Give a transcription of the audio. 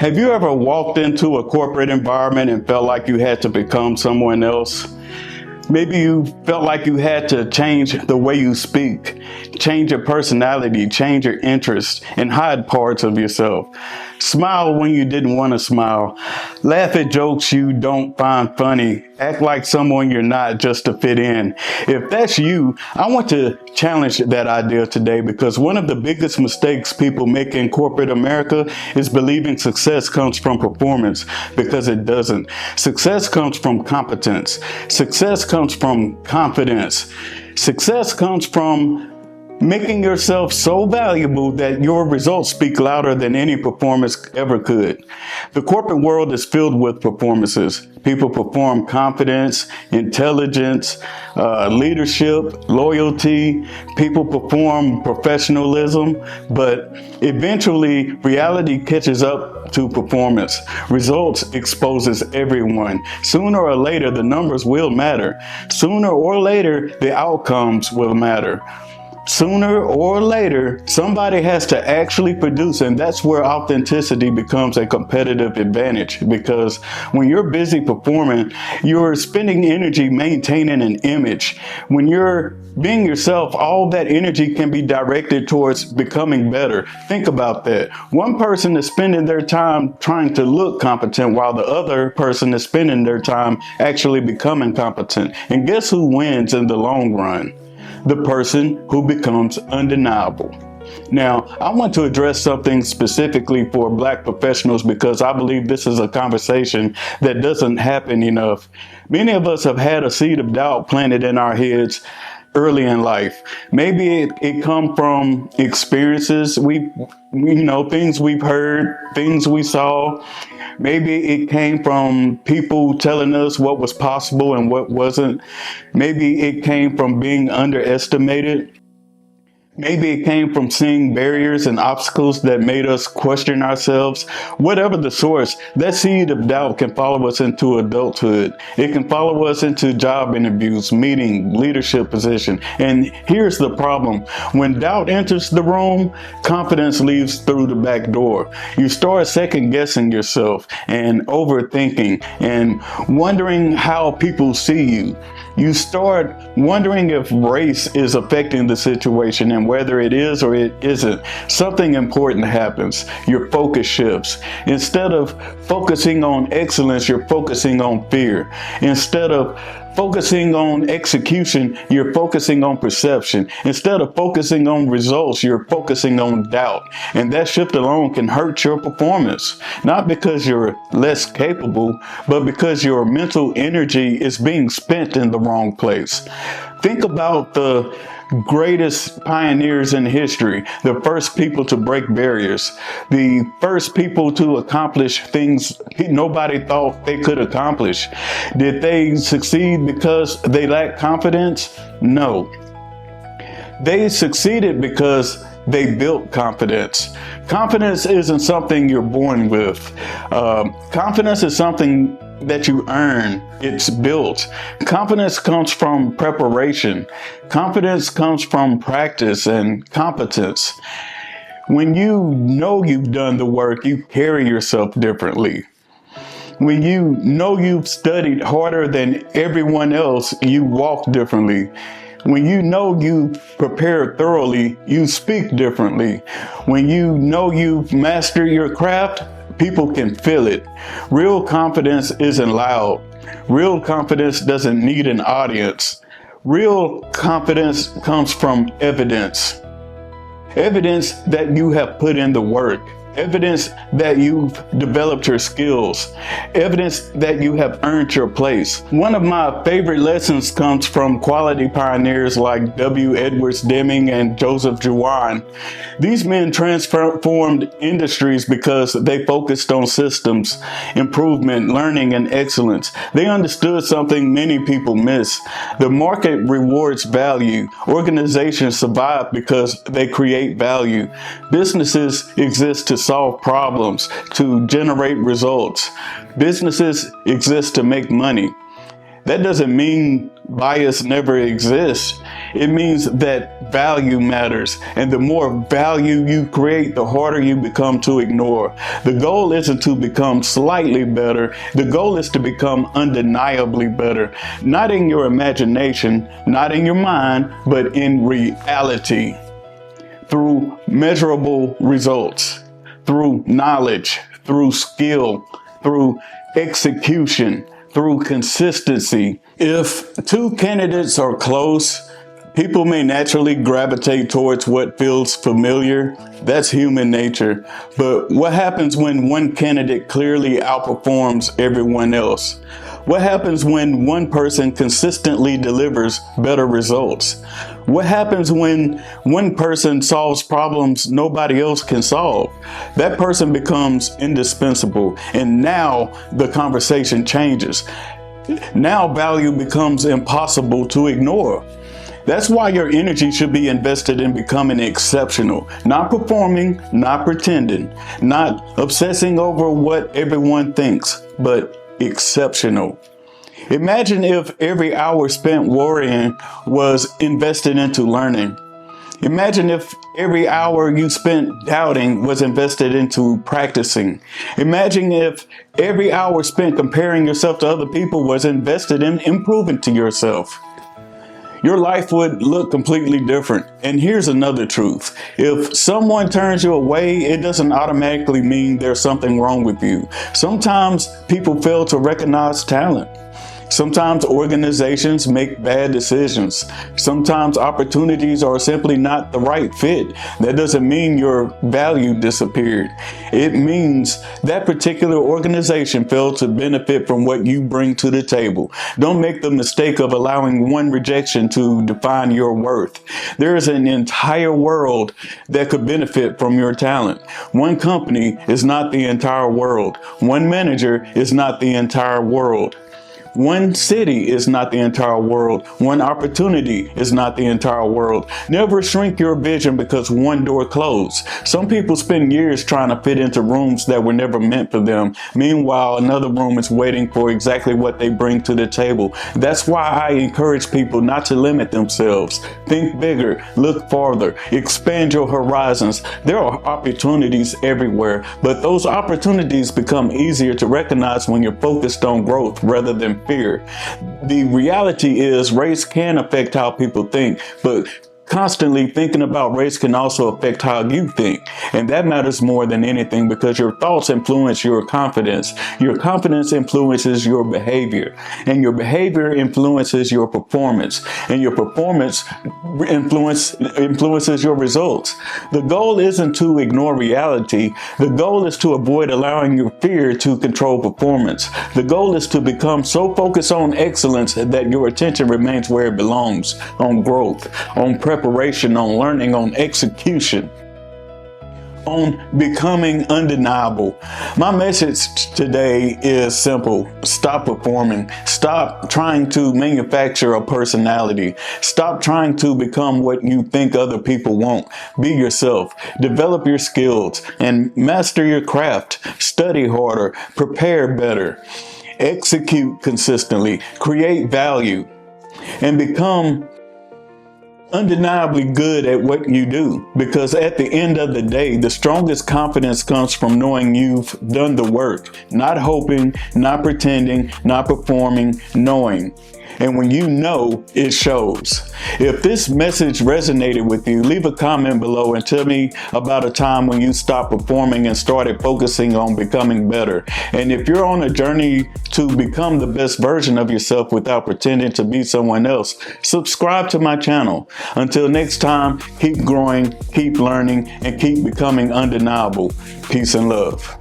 Have you ever walked into a corporate environment and felt like you had to become someone else? Maybe you felt like you had to change the way you speak, change your personality, change your interests, and hide parts of yourself. Smile when you didn't want to smile. Laugh at jokes you don't find funny. Act like someone you're not just to fit in. If that's you, I want to challenge that idea today, because one of the biggest mistakes people make in corporate America is believing success comes from performance, because it doesn't. Success comes from competence. Success comes from confidence. Success comes from making yourself so valuable that your results speak louder than any performance ever could. The corporate world is filled with performances. People perform confidence, intelligence, leadership, loyalty. People perform professionalism, but eventually reality catches up to performance. Results exposes everyone. Sooner or later, the numbers will matter. Sooner or later, the outcomes will matter. Sooner or later, somebody has to actually produce, and that's where authenticity becomes a competitive advantage, because when you're busy performing, you're spending energy maintaining an image. When you're being yourself, all that energy can be directed towards becoming better. Think about that. One person is spending their time trying to look competent, while the other person is spending their time actually becoming competent. And guess who wins in the long run? The person who becomes undeniable. Now, I want to address something specifically for Black professionals, because I believe this is a conversation that doesn't happen enough. Many of us have had a seed of doubt planted in our heads early in life. Maybe it come from experiences things we've heard, things we saw. Maybe it came from people telling us what was possible and what wasn't. Maybe it came from being underestimated. Maybe it came from seeing barriers and obstacles that made us question ourselves. Whatever the source, that seed of doubt can follow us into adulthood. It can follow us into job interviews, meeting, leadership position. And here's the problem. When doubt enters the room, confidence leaves through the back door. You start second guessing yourself and overthinking and wondering how people see you. You start wondering if race is affecting the situation, and whether it is or it isn't, something important happens. Your focus shifts. Instead of focusing on excellence, you're focusing on fear. Instead of focusing on execution, you're focusing on perception. Instead of focusing on results, you're focusing on doubt. And that shift alone can hurt your performance. Not because you're less capable, but because your mental energy is being spent in the wrong place. Think about the greatest pioneers in history, the first people to break barriers, the first people to accomplish things nobody thought they could accomplish. Did they succeed because they lacked confidence? No. They succeeded because they built confidence. Confidence isn't something you're born with. Confidence is something that you earn. It's built. Confidence comes from preparation. Confidence comes from practice and competence. When you know you've done the work, you carry yourself differently. When you know you've studied harder than everyone else, you walk differently. When you know you've prepared thoroughly, you speak differently. When you know you've mastered your craft, people can feel it. Real confidence isn't loud. Real confidence doesn't need an audience. Real confidence comes from evidence. Evidence that you have put in the work. Evidence that you've developed your skills. Evidence that you have earned your place. One of my favorite lessons comes from quality pioneers like W. Edwards Deming and Joseph Juwan. These men transformed industries because they focused on systems, improvement, learning, and excellence. They understood something many people miss. The market rewards value. Organizations survive because they create value. Businesses exist to solve problems, to generate results. Businesses exist to make money. That doesn't mean bias never exists. It means that value matters. And the more value you create, the harder you become to ignore. The goal isn't to become slightly better. The goal is to become undeniably better. Not in your imagination, not in your mind, but in reality. Through measurable results, through knowledge, through skill, through execution, through consistency. If two candidates are close, people may naturally gravitate towards what feels familiar. That's human nature. But what happens when one candidate clearly outperforms everyone else? What happens when one person consistently delivers better results? What happens when one person solves problems nobody else can solve? That person becomes indispensable, and now the conversation changes. Now value becomes impossible to ignore. That's why your energy should be invested in becoming exceptional, not performing, not pretending, not obsessing over what everyone thinks, but exceptional. Imagine if every hour spent worrying was invested into learning. Imagine if every hour you spent doubting was invested into practicing. Imagine if every hour spent comparing yourself to other people was invested in improving to yourself. Your life would look completely different. And here's another truth. If someone turns you away, it doesn't automatically mean there's something wrong with you. Sometimes people fail to recognize talent. Sometimes organizations make bad decisions. Sometimes opportunities are simply not the right fit. That doesn't mean your value disappeared. It means that particular organization failed to benefit from what you bring to the table. Don't make the mistake of allowing one rejection to define your worth. There is an entire world that could benefit from your talent. One company is not the entire world. One manager is not the entire world. One city is not the entire world. One opportunity is not the entire world. Never shrink your vision because one door closed. Some people spend years trying to fit into rooms that were never meant for them. Meanwhile, another room is waiting for exactly what they bring to the table. That's why I encourage people not to limit themselves. Think bigger, look farther, expand your horizons. There are opportunities everywhere, but those opportunities become easier to recognize when you're focused on growth rather than fear. The reality is race can affect how people think, but constantly thinking about race can also affect how you think. And that matters more than anything because your thoughts influence your confidence. Your confidence influences your behavior. And your behavior influences your performance. And your performance influences your results. The goal isn't to ignore reality. The goal is to avoid allowing your fear to control performance. The goal is to become so focused on excellence that your attention remains where it belongs, on growth, on preparation, on learning, on execution, on becoming undeniable. My message today is simple. Stop performing. Stop trying to manufacture a personality. Stop trying to become what you think other people want. Be yourself. Develop your skills and master your craft. Study harder. Prepare better. Execute consistently. Create value. And become undeniably good at what you do, because at the end of the day, the strongest confidence comes from knowing you've done the work, not hoping, not pretending, not performing, knowing. And when you know, it shows. If this message resonated with you, leave a comment below and tell me about a time when you stopped performing and started focusing on becoming better. And if you're on a journey to become the best version of yourself without pretending to be someone else, subscribe to my channel. Until next time, keep growing, keep learning, and keep becoming undeniable. Peace and love.